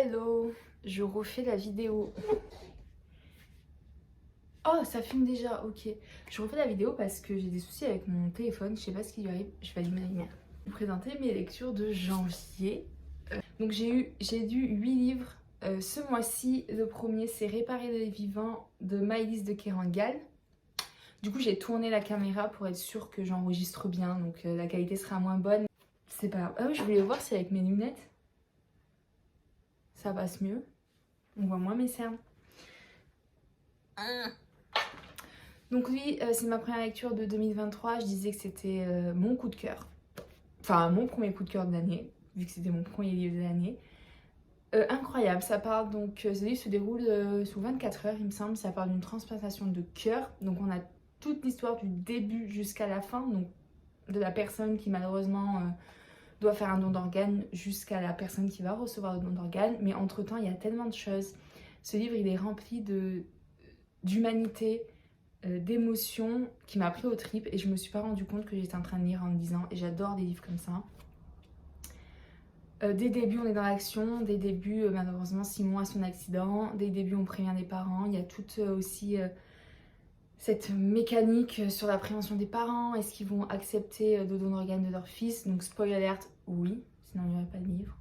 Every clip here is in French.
Hello, je refais la vidéo. Oh, ça filme déjà, ok. Je refais la vidéo parce que j'ai des soucis avec mon téléphone, je sais pas ce qui lui arrive, je vais allumer la lumière. Je vais vous présenter mes lectures de janvier. Donc j'ai lu 8 livres ce mois-ci. Le premier c'est Réparer les vivants de Maëlys de Kerangal. Du coup j'ai tourné la caméra pour être sûre que j'enregistre bien, donc la qualité sera moins bonne. C'est pas grave. Ah oui, je voulais voir si avec mes lunettes ça passe mieux. On voit moins mes cernes. Donc oui, c'est ma première lecture de 2023. Je disais que c'était mon coup de cœur. Enfin, mon premier coup de cœur de l'année, vu que c'était mon premier livre de l'année. Incroyable, ça parle donc... ce livre se déroule sous 24 heures, il me semble. Ça parle d'une transplantation de cœur. Donc on a toute l'histoire du début jusqu'à la fin. Donc de la personne qui malheureusement doit faire un don d'organes jusqu'à la personne qui va recevoir le don d'organes. Mais entre-temps, il y a tellement de choses. Ce livre, il est rempli d'humanité, d'émotions qui m'a pris aux tripes et je me suis pas rendu compte que j'étais en train de lire en me disant, et j'adore des livres comme ça. Dès le début on est dans l'action, dès le début malheureusement Simon a son accident, dès le début on prévient les parents, il y a toute aussi cette mécanique sur la prévention des parents, est-ce qu'ils vont accepter le don d'organes de leur fils, donc spoil alert, oui, sinon il n'y aurait pas de livre.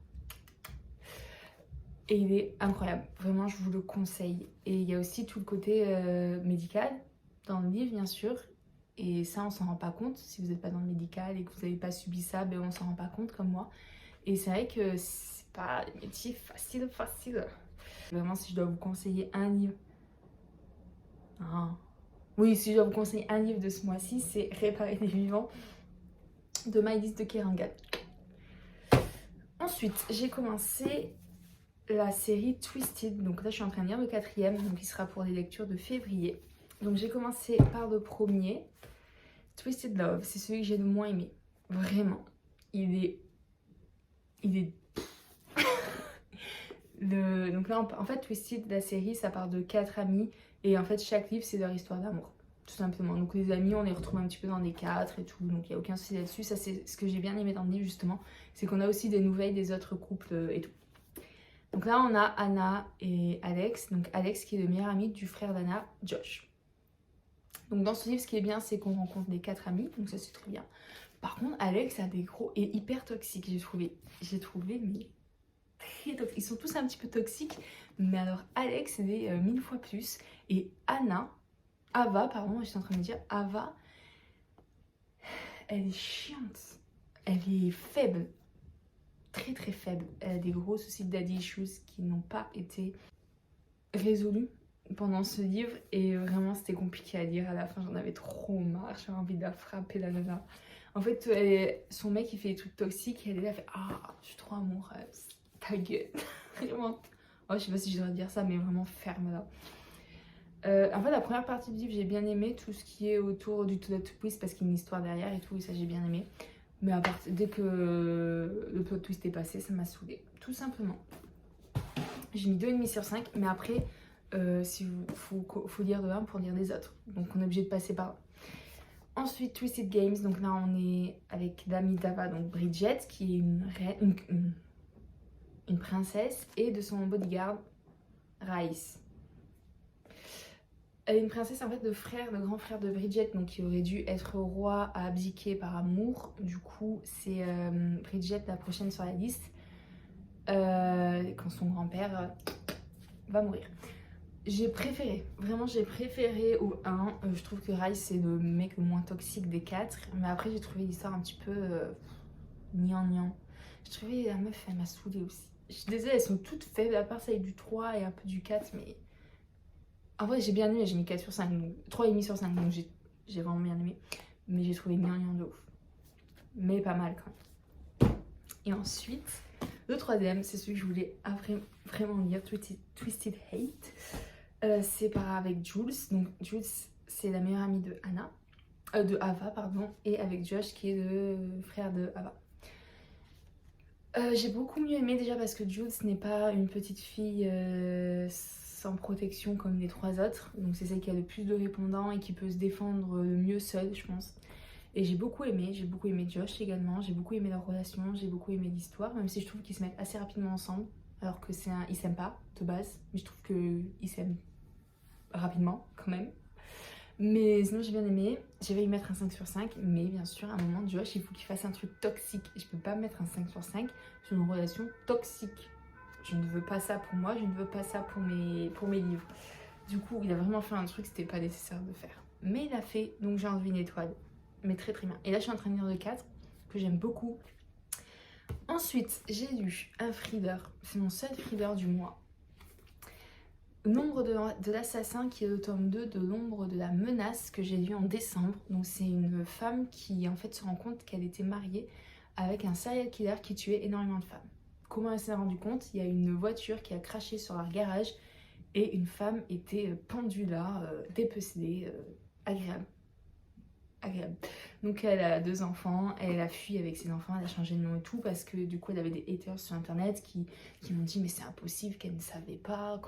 Et il est incroyable, vraiment je vous le conseille. Et il y a aussi tout le côté médical dans le livre bien sûr, et ça on s'en rend pas compte si vous n'êtes pas dans le médical et que vous n'avez pas subi ça, ben on s'en rend pas compte comme moi. Et c'est vrai que c'est pas un métier facile. Vraiment si je dois vous conseiller un livre, oui, si je dois vous conseiller un livre de ce mois-ci, c'est Réparer les vivants de Maëlys de Kerangal. Ensuite j'ai commencé la série Twisted, donc là je suis en train de lire le 4e, donc il sera pour les lectures de février. Donc j'ai commencé par le premier, Twisted Love, c'est celui que j'ai le moins aimé, vraiment. Il est... Donc là en fait Twisted, la série, ça part de 4 amis et en fait chaque livre c'est leur histoire d'amour, tout simplement. Donc les amis on les retrouve un petit peu dans les 4 et tout, donc il n'y a aucun souci là-dessus. Ça c'est ce que j'ai bien aimé dans le livre justement, c'est qu'on a aussi des nouvelles des autres couples et tout. Donc là on a Anna et Alex, donc Alex qui est le meilleur ami du frère d'Anna, Josh. Donc dans ce livre ce qui est bien c'est qu'on rencontre des 4 amis, donc ça c'est très bien. Par contre Alex a des gros et hyper toxiques, j'ai trouvé mais très toxiques. Ils sont tous un petit peu toxiques, mais alors Alex est 1000 fois plus. Et Ava, j'étais en train de me dire, Ava, elle est chiante, elle est faible, très très faible. Elle a des gros soucis de daddy issues qui n'ont pas été résolus pendant ce livre et vraiment c'était compliqué à lire. À la fin j'en avais trop marre, j'avais envie de la frapper la nana. En fait son mec il fait des trucs toxiques et elle est là, elle fait je suis trop amoureuse, ta gueule. Vraiment. Oh, je sais pas si je devrais dire ça, mais vraiment ferme là. En fait la première partie du livre j'ai bien aimé tout ce qui est autour du plot twist parce qu'il y a une histoire derrière et tout, et ça j'ai bien aimé. Mais à part, dès que le plot twist est passé, ça m'a saoulée, tout simplement. J'ai mis 2,5 sur 5, mais après faut lire de 1 pour lire des autres, donc on est obligé de passer par là. Ensuite Twisted Games, donc là on est avec l'amie d'Ava, donc Bridget qui est une princesse, et de son bodyguard Raïs. Elle est une princesse en fait le grand frère de Bridget, donc qui aurait dû être roi, a abdiqué par amour. Du coup c'est Bridget la prochaine sur la liste quand son grand-père va mourir. J'ai préféré, vraiment j'ai préféré au 1. Je trouve que Rice c'est le mec le moins toxique des 4. Mais après j'ai trouvé l'histoire un petit peu gnangnan. Je trouvais la meuf elle m'a saoulée aussi. Je suis désolée, elles sont toutes faibles à part celle du 3 et un peu du 4. Mais en vrai j'ai bien aimé, j'ai mis 4 sur 5, donc 3,5 sur 5, donc j'ai vraiment bien aimé. Mais j'ai trouvé gnangnan de ouf. Mais pas mal quand même. Et ensuite, le 3e, c'est celui que je voulais vraiment lire, Twisted Hate. C'est avec Jules. Donc Jules c'est la meilleure amie de Ava pardon, et avec Josh qui est le frère de Ava. J'ai beaucoup mieux aimé déjà parce que Jules n'est pas une petite fille sans protection comme les 3 autres. Donc c'est celle qui a le plus de répondants et qui peut se défendre le mieux seule, je pense. Et j'ai beaucoup aimé Josh également, j'ai beaucoup aimé leur relation, j'ai beaucoup aimé l'histoire, même si je trouve qu'ils se mettent assez rapidement ensemble. alors que il s'aime pas de base, mais je trouve qu'il s'aime rapidement quand même. Mais sinon j'ai bien aimé, j'ai failli mettre un 5 sur 5, mais bien sûr à un moment Josh il faut qu'il fasse un truc toxique. Et je peux pas mettre un 5 sur 5 sur une relation toxique. Je ne veux pas ça pour moi, je ne veux pas ça pour mes livres. Du coup il a vraiment fait un truc, c'était pas nécessaire de faire. Mais il a fait, donc j'ai enlevé une étoile. Mais très très bien. Et là je suis en train de lire le 4, que j'aime beaucoup. Ensuite j'ai lu un thriller, c'est mon seul thriller du mois. L'ombre de l'assassin, qui est le tome 2 de l'ombre de la menace, que j'ai lu en décembre. Donc c'est une femme qui en fait se rend compte qu'elle était mariée avec un serial killer qui tuait énormément de femmes. Comment elle s'est rendue compte? Il y a une voiture qui a craché sur leur garage et une femme était pendue là, dépecelée, agréable. Agréable. Donc elle a 2 enfants, elle a fui avec ses enfants, elle a changé de nom et tout parce que du coup elle avait des haters sur internet qui m'ont dit mais c'est impossible qu'elle ne savait pas,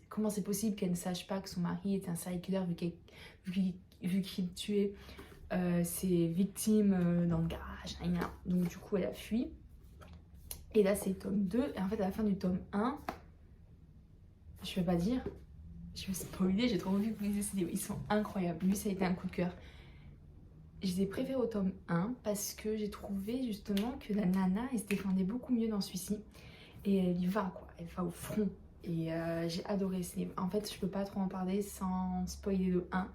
comment c'est possible qu'elle ne sache pas que son mari était un serial killer vu qu'il tuait ses victimes dans le garage, rien. Donc du coup elle a fui. Et là c'est le tome 2 et en fait à la fin du tome 1, je vais pas dire, je vais spoiler, j'ai trop envie que vous lisiez ces livres, ils sont incroyables, lui ça a été un coup de cœur. Je les ai préférés au tome 1 parce que j'ai trouvé justement que la nana elle se défendait beaucoup mieux dans celui-ci. Et elle y va quoi, elle va au front. Et j'ai adoré ce livre. En fait je peux pas trop en parler sans spoiler le 1.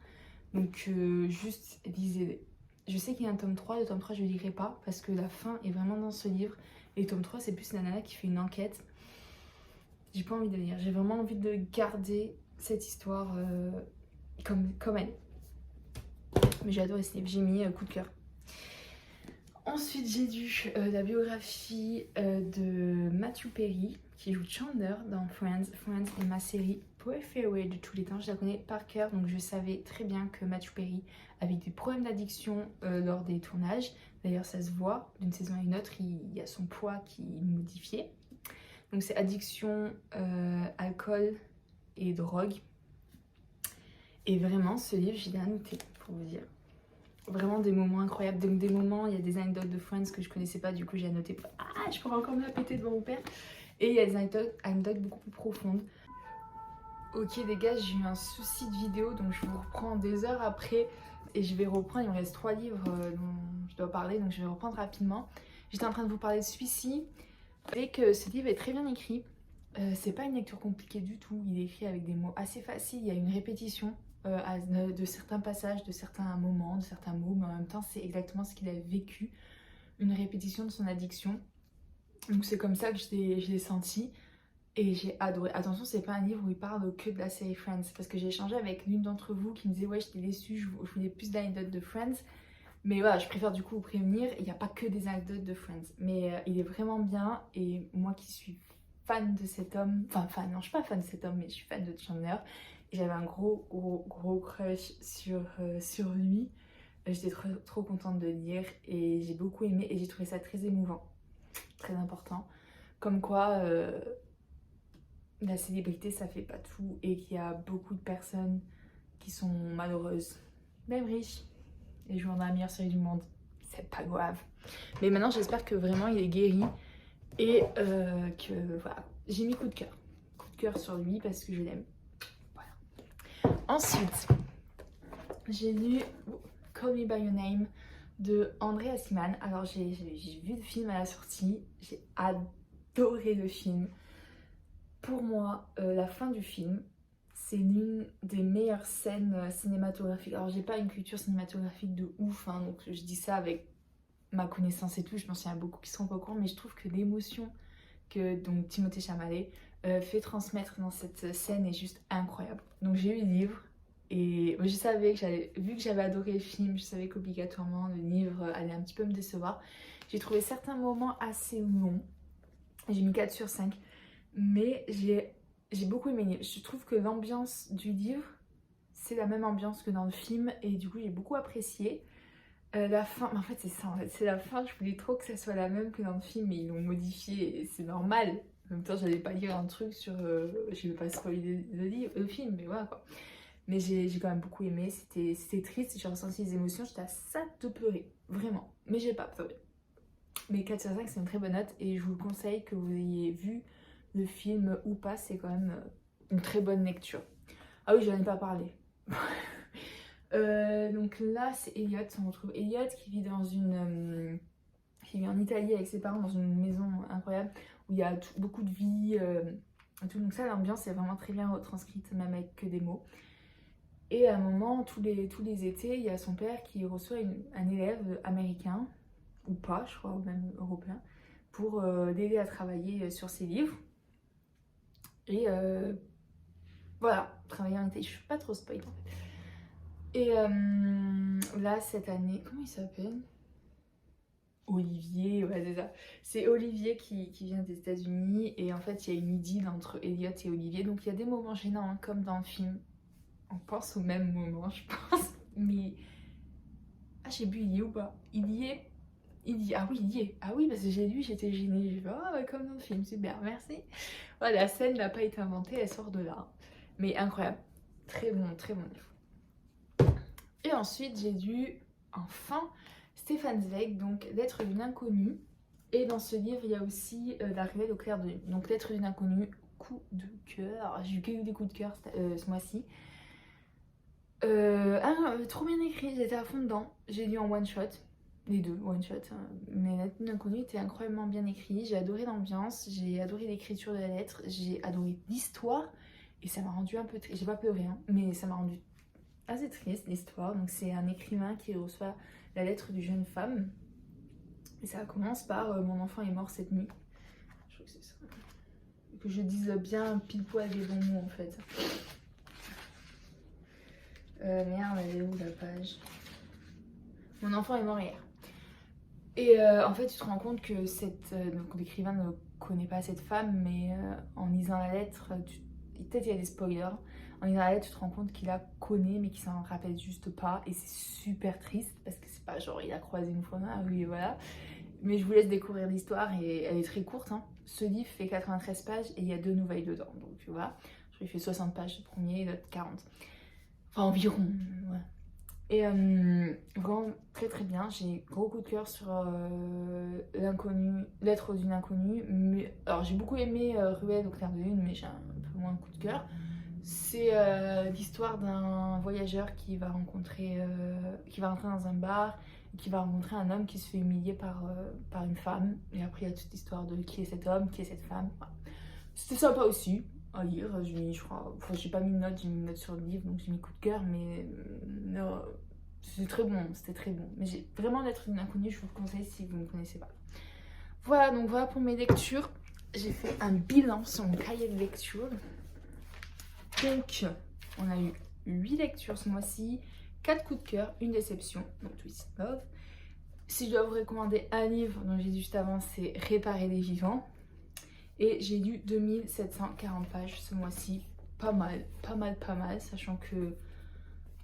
Donc juste lisez-les. Je sais qu'il y a un tome 3, le tome 3 je ne lirai pas parce que la fin est vraiment dans ce livre. Et le tome 3 c'est plus la nana qui fait une enquête. J'ai pas envie de lire, j'ai vraiment envie de garder cette histoire comme elle est. Mais j'ai adoré ce livre, j'ai mis coup de cœur. Ensuite j'ai lu la biographie de Matthew Perry qui joue Chandler dans Friends. Friends est ma série préférée de tous les temps, je la connais par cœur, donc je savais très bien que Matthew Perry avait des problèmes d'addiction lors des tournages. D'ailleurs ça se voit d'une saison à une autre, il y a son poids qui est modifié. Donc c'est addiction, alcool et drogue. Et vraiment ce livre je l'ai annoté pour vous dire. Vraiment des moments incroyables, donc des moments, il y a des anecdotes de Friends que je connaissais pas, du coup j'ai annoté, je pourrais encore me la péter devant mon père. Et il y a des anecdotes beaucoup plus profondes. Ok les gars, j'ai eu un souci de vidéo, donc je vous reprends des heures après. Et je vais reprendre, il me reste 3 livres dont je dois parler, donc je vais reprendre rapidement. J'étais en train de vous parler de celui-ci, et que ce livre est très bien écrit. C'est pas une lecture compliquée du tout, il est écrit avec des mots assez faciles, il y a une répétition de certains passages, de certains moments, de certains mots, mais en même temps c'est exactement ce qu'il a vécu, une répétition de son addiction. Donc c'est comme ça que je l'ai senti et j'ai adoré. Attention, c'est pas un livre où il parle que de la série Friends, parce que j'ai échangé avec l'une d'entre vous qui me disait ouais j'étais déçue, je voulais plus d'anecdotes de Friends. Mais voilà, je préfère du coup vous prévenir, il n'y a pas que des anecdotes de Friends, mais il est vraiment bien. Et moi qui suis fan de cet homme, non je suis pas fan de cet homme mais je suis fan de Chandler. J'avais un gros crush sur lui. J'étais trop contente de le lire et j'ai beaucoup aimé et j'ai trouvé ça très émouvant, très important. Comme quoi la célébrité ça fait pas tout et qu'il y a beaucoup de personnes qui sont malheureuses, même riches, et jouant dans la meilleure série du monde. C'est pas grave. Mais maintenant j'espère que vraiment il est guéri et que voilà. J'ai mis coup de cœur. Coup de cœur sur lui parce que je l'aime. Ensuite, j'ai lu Call Me By Your Name de André Hassiman. Alors j'ai vu le film à la sortie, j'ai adoré le film. Pour moi, la fin du film, c'est l'une des meilleures scènes cinématographiques. Alors j'ai pas une culture cinématographique de ouf, hein, donc je dis ça avec ma connaissance et tout, je pense qu'il y en a beaucoup qui sont pas au courant, mais je trouve que l'émotion que donc Timothée Chalamet fait transmettre dans cette scène est juste incroyable. Donc j'ai eu le livre et je savais que vu que j'avais adoré le film, je savais qu'obligatoirement le livre allait un petit peu me décevoir. J'ai trouvé certains moments assez longs, j'ai mis 4 sur 5, mais j'ai beaucoup aimé. Je trouve que l'ambiance du livre, c'est la même ambiance que dans le film et du coup j'ai beaucoup apprécié. La fin, en fait c'est ça, en fait, c'est la fin, je voulais trop que ça soit la même que dans le film mais ils l'ont modifié et c'est normal. En même temps j'allais pas lire un truc sur, je vais pas spoiler le film mais voilà quoi. Mais j'ai quand même beaucoup aimé, c'était triste, j'ai ressenti des émotions, j'étais à ça de pleurer, vraiment, mais j'ai pas pleuré. Mais 4 sur 5 c'est une très bonne note et je vous conseille que vous ayez vu le film ou pas, c'est quand même une très bonne lecture. Ah oui, j'en ai pas parlé. Donc là, c'est Elliot, on retrouve Elliot qui vit qui vit en Italie avec ses parents dans une maison incroyable où il y a beaucoup de vie, tout. Donc ça, l'ambiance est vraiment très bien retranscrite, même avec que des mots. Et à un moment, tous les étés, il y a son père qui reçoit un élève américain, ou pas, je crois, ou même européen, pour l'aider à travailler sur ses livres. Et voilà, travailler en Italie. Je suis pas trop spoil en fait. Et là, cette année, comment il s'appelle? Olivier, ouais, c'est ça. C'est Olivier qui vient des États-Unis. Et en fait, il y a une idylle entre Elliot et Olivier. Donc, il y a des moments gênants, hein, comme dans le film. On pense au même moment, je pense. Mais. Ah, je sais plus, il y est ou pas? Il y est. Ah oui, il y est. Ah oui, parce que j'ai lu, j'étais gênée. J'ai fait, ah, bah, comme dans le film, super, merci. Voilà, la scène n'a pas été inventée, elle sort de là. Mais incroyable. Très bon livre. Et ensuite, j'ai lu, enfin, Stefan Zweig, donc L'être d'une inconnue. Et dans ce livre, il y a aussi La ruelle au clair de lune. Donc L'être d'une inconnue, coup de cœur. J'ai eu que des coups de cœur ce mois-ci. Trop bien écrit, j'étais à fond dedans. J'ai lu en one shot, les deux one shot. Mais L'être d'une inconnue était incroyablement bien écrit. J'ai adoré l'ambiance, j'ai adoré l'écriture de la lettre, j'ai adoré l'histoire. Et ça m'a rendu un peu triste. J'ai pas pleuré, hein, mais ça m'a rendu assez triste l'histoire. Donc c'est un écrivain qui reçoit la lettre d'une jeune femme. Et ça commence par mon enfant est mort cette nuit. Je crois que c'est ça. Que je dise bien pile poil les bons mots en fait. Merde, elle est où la page? Mon enfant est mort hier. Et en fait, tu te rends compte que donc, l'écrivain ne connaît pas cette femme, mais en lisant la lettre, peut-être il y a des spoilers. En lisant la lettre, tu te rends compte qu'il la connaît, mais qu'il s'en rappelle juste pas. Et c'est super triste, parce que c'est pas genre il a croisé une fois dans la rue et voilà. Mais je vous laisse découvrir l'histoire et elle est très courte. Hein. Ce livre fait 93 pages et il y a 2 nouvelles dedans. Donc tu vois, je lui fais 60 pages le premier et l'autre 40. Enfin environ, ouais. Et vraiment très très bien. J'ai gros coup de cœur sur l'inconnu, L'être d'une inconnue. Mais, alors j'ai beaucoup aimé Ruelle au clair de lune, mais j'ai un peu moins de coup de cœur. C'est l'histoire d'un voyageur qui va rentrer dans un bar et qui va rencontrer un homme qui se fait humilier par une femme. Et après il y a toute l'histoire de qui est cet homme, qui est cette femme. Voilà. C'était sympa aussi à lire. J'ai mis, je crois, enfin j'ai pas mis de note, j'ai mis une note sur le livre, donc j'ai mis coup de cœur, mais c'était très bon, c'était très bon. Mais j'ai vraiment L'être d'une inconnue, je vous le conseille si vous ne connaissez pas. Voilà, donc voilà pour mes lectures. J'ai fait un bilan sur mon cahier de lecture. Donc, on a eu 8 lectures ce mois-ci, 4 coups de cœur, une déception, donc Twisted Love. Si je dois vous recommander un livre dont j'ai dit juste avant, c'est Réparer les vivants. Et j'ai lu 2740 pages ce mois-ci, pas mal, sachant que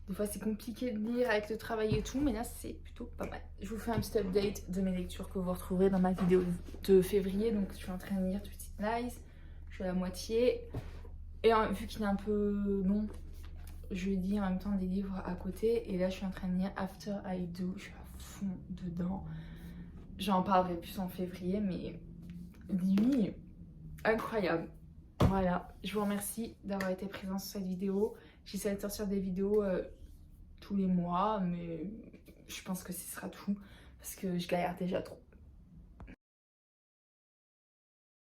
des fois c'est compliqué de lire avec le travail et tout, mais là c'est plutôt pas mal. Je vous fais un petit update de mes lectures que vous retrouverez dans ma vidéo de février, donc je suis en train de lire Twisted Lies, je suis à la moitié. Et vu qu'il est un peu long, je lis en même temps des livres à côté. Et là, je suis en train de lire After I Do. Je suis à fond dedans. J'en parlerai plus en février, mais lui, incroyable. Voilà, je vous remercie d'avoir été présent sur cette vidéo. J'essaie de sortir des vidéos tous les mois, mais je pense que ce sera tout. Parce que je galère déjà trop.